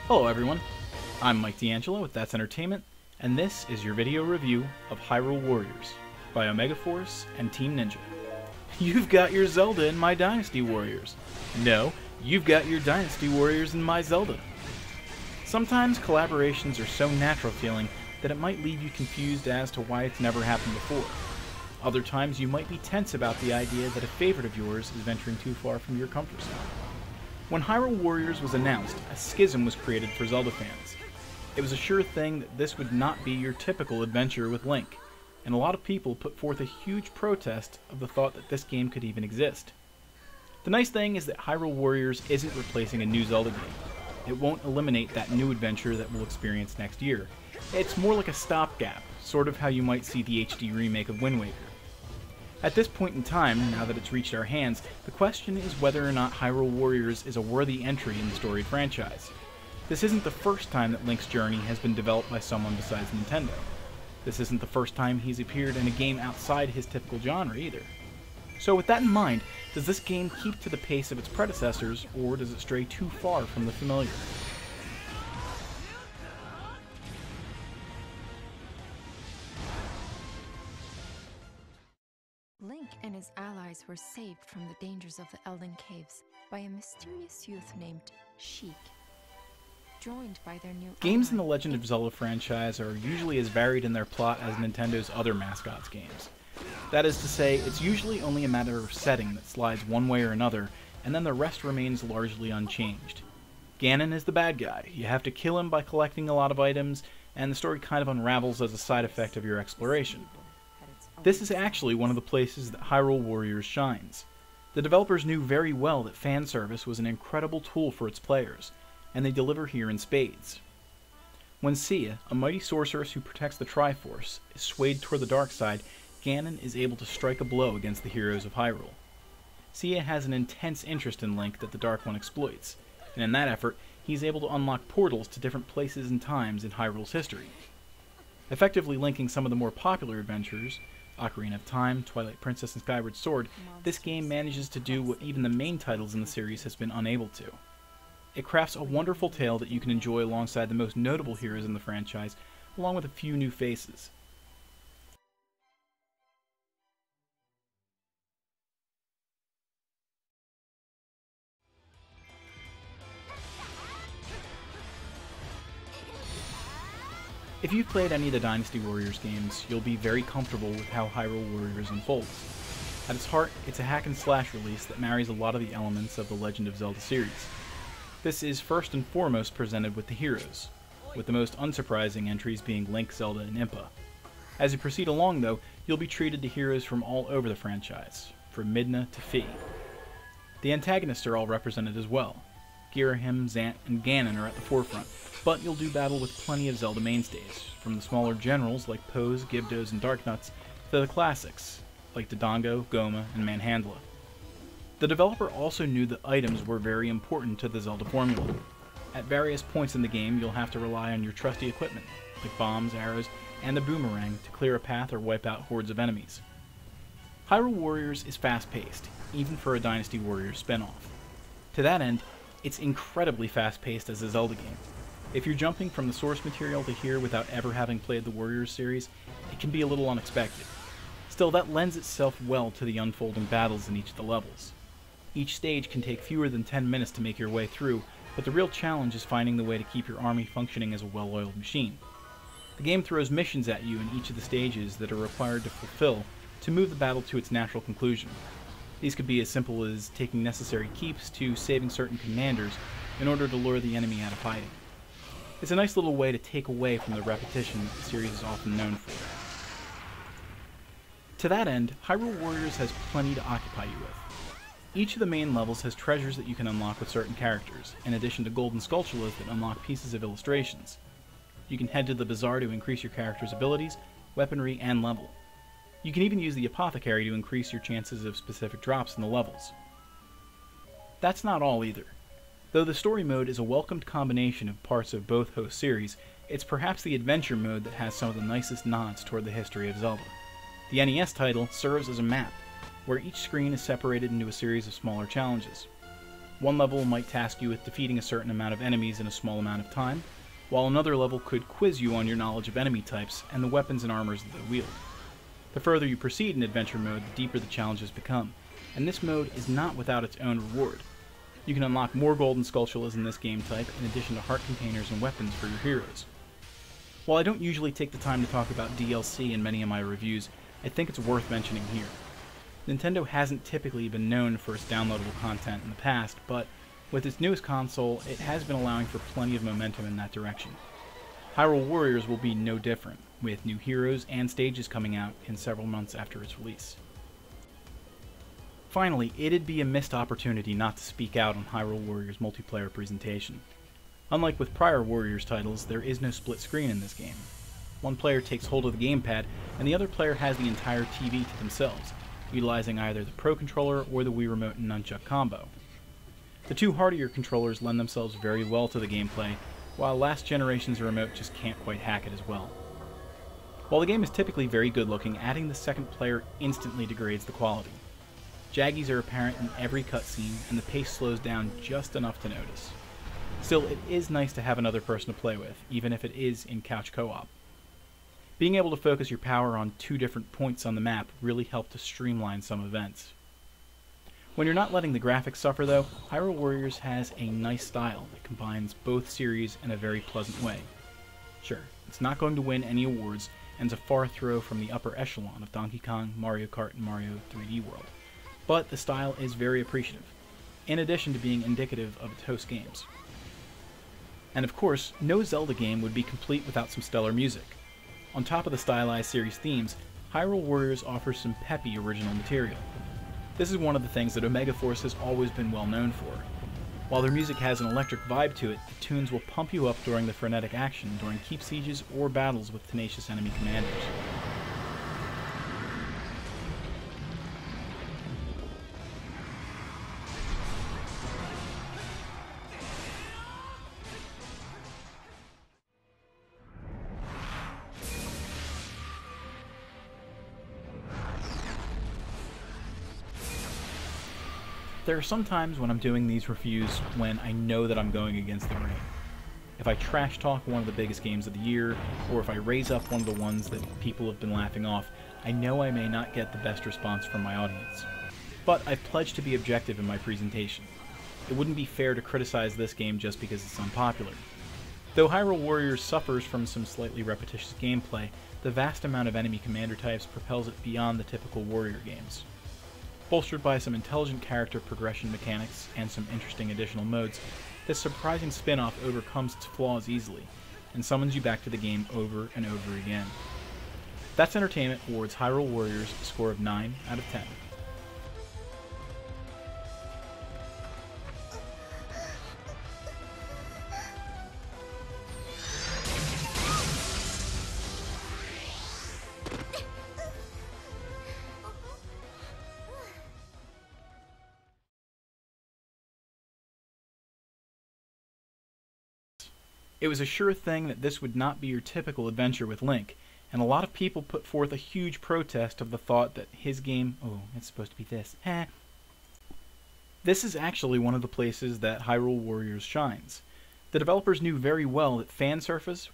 Hello everyone, I'm Mike DeAngelo with That's Entertainment, and this is your video review of Hyrule Warriors by Omega Force and Team Ninja. You've got your Zelda in my Dynasty Warriors. No, you've got your Dynasty Warriors in my Zelda. Sometimes collaborations are so natural feeling that it might leave you confused as to why it's never happened before. Other times you might be tense about the idea that a favorite of yours is venturing too far from your comfort zone. When Hyrule Warriors was announced, a schism was created for Zelda fans. It was a sure thing that this would not be your typical adventure with Link, and a lot of people put forth a huge protest of the thought that this game could even exist. The nice thing is that Hyrule Warriors isn't replacing a new Zelda game. It won't eliminate that new adventure that we'll experience next year. It's more like a stopgap, sort of how you might see the HD remake of Wind Waker. At this point in time, now that it's reached our hands, the question is whether or not Hyrule Warriors is a worthy entry in the storied franchise. This isn't the first time that Link's journey has been developed by someone besides Nintendo. This isn't the first time he's appeared in a game outside his typical genre either. So with that in mind, does this game keep to the pace of its predecessors, or does it stray too far from the familiar? Link and his allies were saved from the dangers of the Elden Caves by a mysterious youth named Sheik. Joined by their new Games in the Legend of Zelda franchise are usually as varied in their plot as Nintendo's other mascots games. That is to say, it's usually only a matter of setting that slides one way or another, and then the rest remains largely unchanged. Ganon is the bad guy. You have to kill him by collecting a lot of items, and the story kind of unravels as a side effect of your exploration. This is actually one of the places that Hyrule Warriors shines. The developers knew very well that fan service was an incredible tool for its players, and they deliver here in spades. When Sia, a mighty sorceress who protects the Triforce, is swayed toward the dark side, Ganon is able to strike a blow against the heroes of Hyrule. Sia has an intense interest in Link that the Dark One exploits, and in that effort, he is able to unlock portals to different places and times in Hyrule's history. Effectively linking some of the more popular adventures, Ocarina of Time, Twilight Princess, and Skyward Sword, this game manages to do what even the main titles in the series has been unable to. It crafts a wonderful tale that you can enjoy alongside the most notable heroes in the franchise, along with a few new faces. If you've played any of the Dynasty Warriors games, you'll be very comfortable with how Hyrule Warriors unfolds. At its heart, it's a hack-and-slash release that marries a lot of the elements of the Legend of Zelda series. This is first and foremost presented with the heroes, with the most unsurprising entries being Link, Zelda, and Impa. As you proceed along though, you'll be treated to heroes from all over the franchise, from Midna to Fi. The antagonists are all represented as well. Girahim, Zant, and Ganon are at the forefront, but you'll do battle with plenty of Zelda mainstays, from the smaller generals like Pose, Gyptos, and Darknuts, to the classics like Dodongo, Goma, and Manhandla. The developer also knew that items were very important to the Zelda formula. At various points in the game, you'll have to rely on your trusty equipment, like bombs, arrows, and the boomerang to clear a path or wipe out hordes of enemies. Hyrule Warriors is fast-paced, even for a Dynasty Warriors spin-off. To that end, it's incredibly fast-paced as a Zelda game. If you're jumping from the source material to here without ever having played the Warriors series, it can be a little unexpected. Still, that lends itself well to the unfolding battles in each of the levels. Each stage can take fewer than 10 minutes to make your way through, but the real challenge is finding the way to keep your army functioning as a well-oiled machine. The game throws missions at you in each of the stages that are required to fulfill to move the battle to its natural conclusion. These could be as simple as taking necessary keeps to saving certain commanders in order to lure the enemy out of hiding. It's a nice little way to take away from the repetition that the series is often known for. To that end, Hyrule Warriors has plenty to occupy you with. Each of the main levels has treasures that you can unlock with certain characters, in addition to golden sculptulas that unlock pieces of illustrations. You can head to the Bazaar to increase your character's abilities, weaponry, and level. You can even use the Apothecary to increase your chances of specific drops in the levels. That's not all either. Though the story mode is a welcomed combination of parts of both host series, it's perhaps the adventure mode that has some of the nicest nods toward the history of Zelda. The NES title serves as a map, where each screen is separated into a series of smaller challenges. One level might task you with defeating a certain amount of enemies in a small amount of time, while another level could quiz you on your knowledge of enemy types and the weapons and armors that they wield. The further you proceed in adventure mode, the deeper the challenges become, and this mode is not without its own reward. You can unlock more golden skulltulas in this game type, in addition to heart containers and weapons for your heroes. While I don't usually take the time to talk about DLC in many of my reviews, I think it's worth mentioning here. Nintendo hasn't typically been known for its downloadable content in the past, but with its newest console, it has been allowing for plenty of momentum in that direction. Hyrule Warriors will be no different, with new heroes and stages coming out in several months after its release. Finally, it'd be a missed opportunity not to speak out on Hyrule Warriors' multiplayer presentation. Unlike with prior Warriors titles, there is no split screen in this game. One player takes hold of the gamepad, and the other player has the entire TV to themselves, utilizing either the Pro Controller or the Wii Remote and Nunchuck combo. The two hardier controllers lend themselves very well to the gameplay, while last generation's remote just can't quite hack it as well. While the game is typically very good looking, adding the second player instantly degrades the quality. Jaggies are apparent in every cutscene, and the pace slows down just enough to notice. Still, it is nice to have another person to play with, even if it is in couch co-op. Being able to focus your power on two different points on the map really helped to streamline some events. When you're not letting the graphics suffer though, Hyrule Warriors has a nice style that combines both series in a very pleasant way. Sure, it's not going to win any awards, and is a far throw from the upper echelon of Donkey Kong, Mario Kart, and Mario 3D World. But the style is very appreciative, in addition to being indicative of its host games. And of course, no Zelda game would be complete without some stellar music. On top of the stylized series themes, Hyrule Warriors offers some peppy original material. This is one of the things that Omega Force has always been well known for. While their music has an electric vibe to it, the tunes will pump you up during the frenetic action during keep sieges or battles with tenacious enemy commanders. There are some times when I'm doing these reviews when I know that I'm going against the grain. If I trash talk one of the biggest games of the year, or if I raise up one of the ones that people have been laughing off, I know I may not get the best response from my audience. But I've pledged to be objective in my presentation. It wouldn't be fair to criticize this game just because it's unpopular. Though Hyrule Warriors suffers from some slightly repetitious gameplay, the vast amount of enemy commander types propels it beyond the typical warrior games. Bolstered by some intelligent character progression mechanics and some interesting additional modes, this surprising spin-off overcomes its flaws easily, and summons you back to the game over and over again. That's Entertainment awards Hyrule Warriors a score of 9 out of 10. It was a sure thing that this would not be your typical adventure with Link, and a lot of people put forth a huge protest of the thought that his game, oh, it's supposed to be this. This is actually one of the places that Hyrule Warriors shines. The developers knew very well that fan surface